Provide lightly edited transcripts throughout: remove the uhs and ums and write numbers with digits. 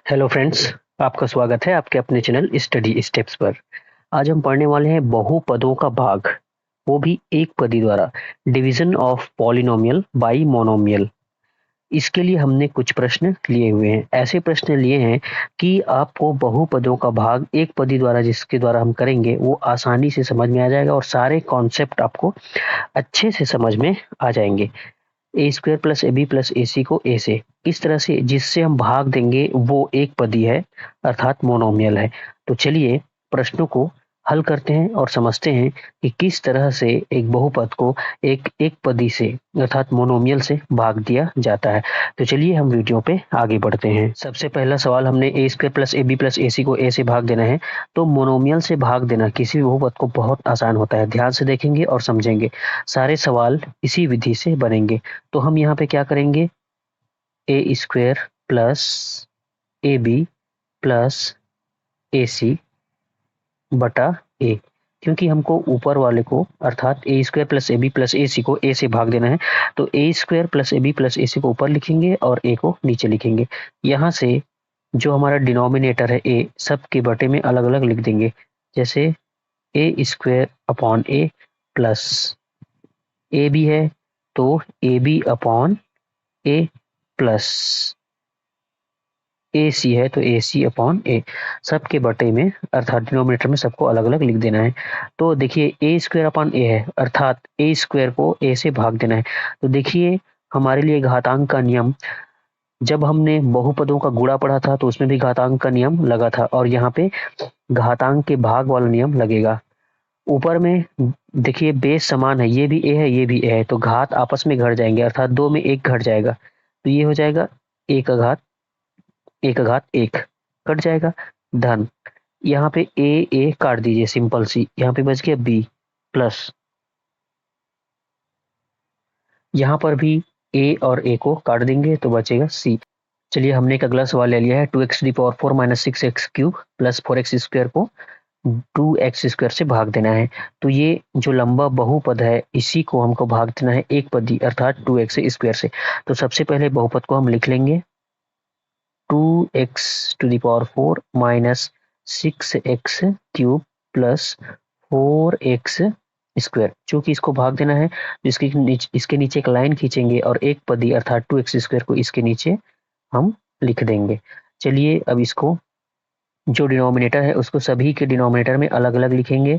Hello friends, आपका स्वागत है आपके अपने चैनल स्टडी स्टेप्स पर। आज हम पढ़ने वाले हैं बहुपदों का भाग, वो भी एक पदी द्वारा। Division of polynomial bye monomial. इसके लिए हमने कुछ प्रश्न लिए हुए हैं। ऐसे प्रश्न लिए हैं कि आपको बहुपदों का भाग एक पदी द्वारा जिसके द्वारा हम करेंगे वो आसानी से समझ में आ जाएगा और सारे कॉन्सेप्ट आपको अच्छे से समझ में आ जाएंगे। A square plus a b plus a c को ए से इस तरह से जिससे हम भाग देंगे वो एक पदी है, अर्थात मोनोमियल है। तो चलिए प्रश्नों को हल करते हैं और समझते हैं कि किस तरह से एक बहुपद को एक एक पदी से अर्थात मोनोमियल से भाग दिया जाता है। तो चलिए हम वीडियो पे आगे बढ़ते हैं। सबसे पहला सवाल, हमने a square plus a b plus a c को ए से भाग देना है। तो मोनोमियल से भाग देना किसी भी बहुपद को बहुत आसान होता है। ध्यान से देखेंगे और समझेंगे, सारे सवाल इसी विधि से बनेंगे। तो हम यहाँ पे क्या करेंगे, a square plus a b plus a c बटा ए, क्योंकि हमको ऊपर वाले को अर्थात a square plus a b plus a c को ए से भाग देना है। तो a square plus a b plus a c को ऊपर लिखेंगे और ए को नीचे लिखेंगे। यहाँ से जो हमारा डिनोमिनेटर है ए, सब के बटे में अलग अलग लिख देंगे। जैसे a square upon a plus a b है तो a b upon a plus a c है तो ए सी अपॉन ए, सबके बटे में अर्थात डिनोमिनेटर में सबको अलग अलग लिख देना है। तो देखिए ए स्क्वायर अपॉन ए है अर्थात ए स्क्वायर को ए से भाग देना है। तो देखिए हमारे लिए घातांक का नियम, जब हमने बहुपदों का गुणा पढ़ा था तो उसमें भी घातांक का नियम लगा था और यहाँ पे घातांक के भाग वाला नियम लगेगा। ऊपर में देखिए बेस समान है, ये भी ए है ये भी ए है, तो घात आपस में घट जाएंगे अर्थात दो में एक घट जाएगा। तो ये हो जाएगा ए का घात एक कट जाएगा, धन यहाँ पे ए काट दीजिए सिंपल सी, यहाँ पे बच गया बी प्लस यहाँ पर भी ए और ए को काट देंगे तो बचेगा सी। चलिए हमने एक अगला सवाल ले लिया है, 2x⁴ minus 6x³ plus 4x² को 2x² से भाग देना है। तो ये जो लंबा बहुपद है इसी को हमको भाग देना है एक पदी अर्थात 2x² से। तो सबसे पहले बहुपद को हम लिख लेंगे 2x⁴ minus 6x³ plus 4x²। चूंकि इसको भाग देना है तो इसके नीचे एक लाइन खींचेंगे और एक पदी अर्थात 2x² को इसके नीचे हम लिख देंगे। चलिए अब इसको जो डिनोमिनेटर है उसको सभी के डिनोमिनेटर में अलग अलग लिखेंगे।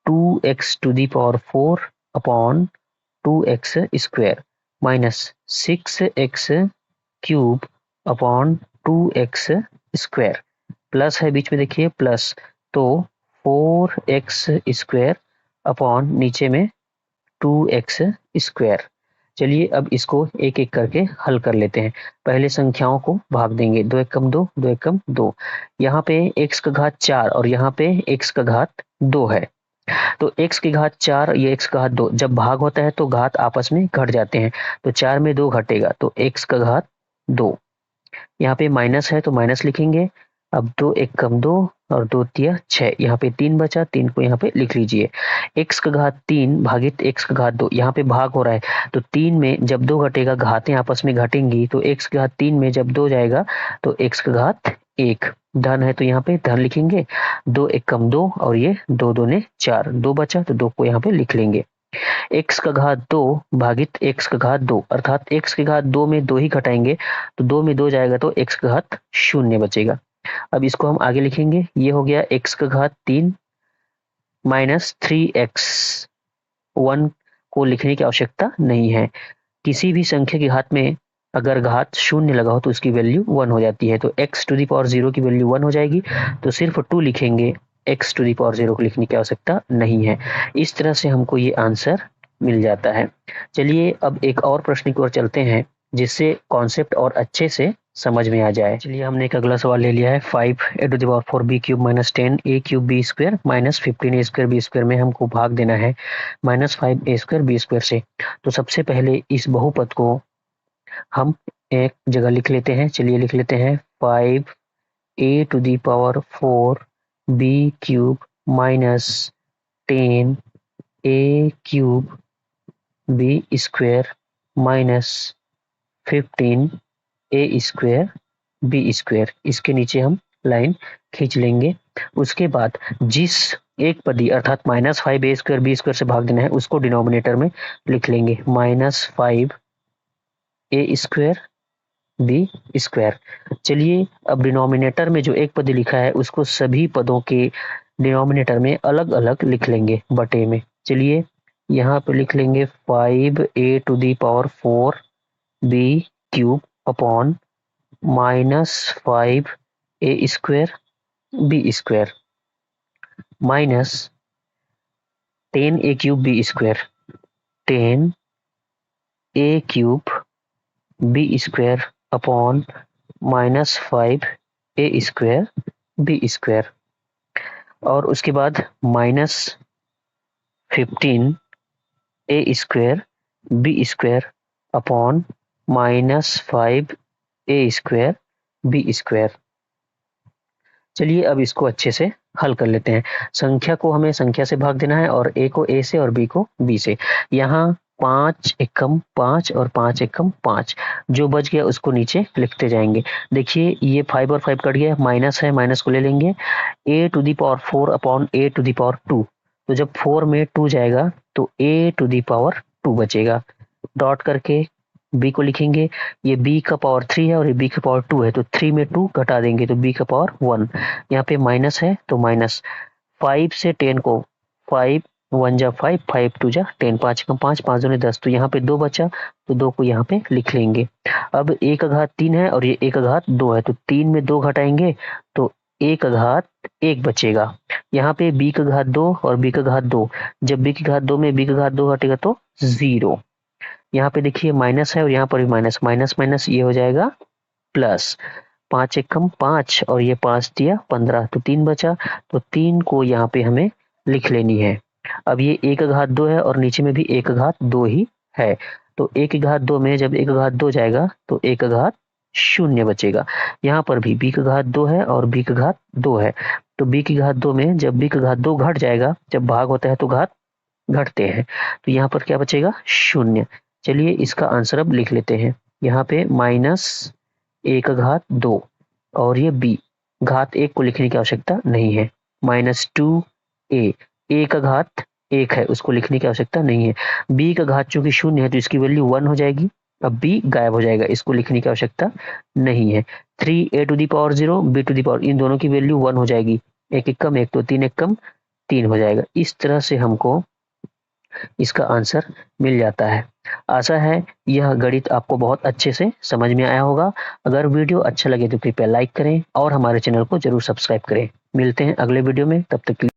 2x⁴ upon 2x² minus 6x³ upon 2x² plus है बीच में देखिए प्लस, तो 4x² अपॉन नीचे में 2x²। चलिए अब इसको एक एक करके हल कर लेते हैं। पहले संख्याओं को भाग देंगे, 2 एकम 2 2 एकम 2। यहाँ पे x का घात 4 और यहाँ पे x का घात 2 है। तो x की घात 4 ये x का घात 2, जब भाग होता है तो घात आपस में घट जाते हैं। तो 4 में 2 घटेगा तो x का घात 2। यहाँ पे माइनस है तो माइनस लिखेंगे। अब 2 एकम 2 और 2 तिया 6, यहाँ पे 3 बचा, 3 को यहाँ पे लिख लीजिए। x का घात 3 भागित x का घात 2, यहाँ पे भाग हो रहा है तो 3 में जब 2 घटेगा घातें आपस में घटेंगी, तो x का घात 3 में जब 2 जाएगा तो x का घात 1। धन है तो यहाँ पे धन लिखेंगे। 2 एकम 2 और ये 2 दूने 4, 2 बचा तो 2 को यहाँ पे लिख लेंगे। x का घात 2 भागित x का घात 2 अर्थात x के घात 2 में 2 ही घटाएंगे तो 2 में 2 जाएगा तो x का घात 0 बचेगा। अब इसको हम आगे लिखेंगे, ये हो गया x का घात 3 माइनस 3x। 1 को लिखने की आवश्यकता नहीं है, किसी भी संख्या के घात में अगर घात 0 लगा हो तो उसकी वैल्यू 1 हो जाती है। तो x⁴ की वैल्यू 1 हो जाएगी, तो सिर्फ 2 लिखेंगे, x⁴ को लिखने की आवश्यकता नहीं है। इस तरह से हमको ये आंसर मिल जाता है। चलिए अब एक और प्रश्न की ओर चलते हैं जिससे कॉन्सेप्ट और अच्छे से समझ में आ जाए। चलिए हमने एक अगला सवाल ले लिया है, 5a⁴b³ minus 10a³ minus 15a² में हमको भाग देना है -5a² से। तो सबसे पहले इस बहुपद को हम एक जगह लिख लेते हैं। चलिए लिख लेते हैं 5a⁴b³ minus 10a³ minus 15a² B square, इसके नीचे हम लाइन खींच लेंगे। उसके बाद जिस एक पदी अर्थात -5 ए स्क्वायर बी स्क्वायर से भाग देना है उसको डिनोमिनेटर में लिख लेंगे -5 ए स्क्वायर बी स्क्वायर। चलिए अब डिनोमिनेटर में जो एक पद लिखा है उसको सभी पदों के डिनोमिनेटर में अलग अलग लिख लेंगे बटे में। चलिए यहाँ पे लिख लेंगे 5a⁴ b cube upon -5 a square b square minus 10a³ b square 10a³ b square upon -5 a square b square, और उसके बाद -15 a square b square upon -5 a square b square. चलिए अब इसको अच्छे से हल कर लेते हैं। संख्या को हमें संख्या से भाग देना है और ए को ए से और बी को बी से। यहाँ 5 एकम 5 और 5 एकम 5, जो बच गया उसको नीचे लिखते जाएंगे। देखिए ये 5 और 5 कट गया, माइनस है, माइनस को ले लेंगे। a⁴ अपॉन a⁴2, तो जब 4 में 2 जाएगा तो a⁴2 बचेगा। डॉट करके b को लिखेंगे, ये b का पावर 3 है और ये b का पावर 2 है, तो 3 में 2 घटा देंगे तो b का पावर 1। यहाँ पे माइनस है तो माइनस 5 से 10 को 5 1 जा 5 5 2 जा 10, 5 कम 5 5 दूनी 10, तो यहाँ पे 2 बचा तो 2 को यहाँ पे लिख लेंगे। अब a का घात 3 है और ये a का घात 2 है, तो 3 में 2 घटाएंगे तो a का घात 1 बचेगा। यहाँ पे b का घात 2 और b का घात 2, जब b की घात 2 में b का घात 2 घटेगा तो 0। यहाँ पे देखिए माइनस है और यहाँ पर भी माइनस, माइनस माइनस ये हो जाएगा प्लस। 5 एकम 5 और ये 5 दिया 15, तो 3 बचा, तो 3 को यहाँ पे हमें लिख लेनी है। अब ये a का घात 2 है और नीचे में भी a का घात 2 ही है, तो a की घात 2 में जब a का घात 2 जाएगा तो a का घात 0 बचेगा। यहाँ पर भी b का घात 2 है और b का घात 2 है, तो b की घात 2 में जब b का घात 2 घट जाएगा, जब भाग होता है तो घात घटते हैं, तो यहाँ पर क्या बचेगा 0। चलिए इसका आंसर अब लिख लेते हैं। यहाँ पे -a का घात 2 और ये b घात 1 को लिखने की आवश्यकता नहीं है, -2a, a का घात 1 है उसको लिखने की आवश्यकता नहीं है। b का घात चूंकि 0 है तो इसकी वैल्यू 1 हो जाएगी, अब b गायब हो जाएगा, इसको लिखने की आवश्यकता नहीं है। 3a⁴ b⁴, इन दोनों की वैल्यू 1 हो जाएगी, 1 एक कम 1 तो 3 एक कम 3 हो जाएगा। इस तरह से हमको इसका आंसर मिल जाता है। आशा है यह गणित आपको बहुत अच्छे से समझ में आया होगा। अगर वीडियो अच्छा लगे तो कृपया लाइक करें और हमारे चैनल को जरूर सब्सक्राइब करें। मिलते हैं अगले वीडियो में, तब तक के लिए।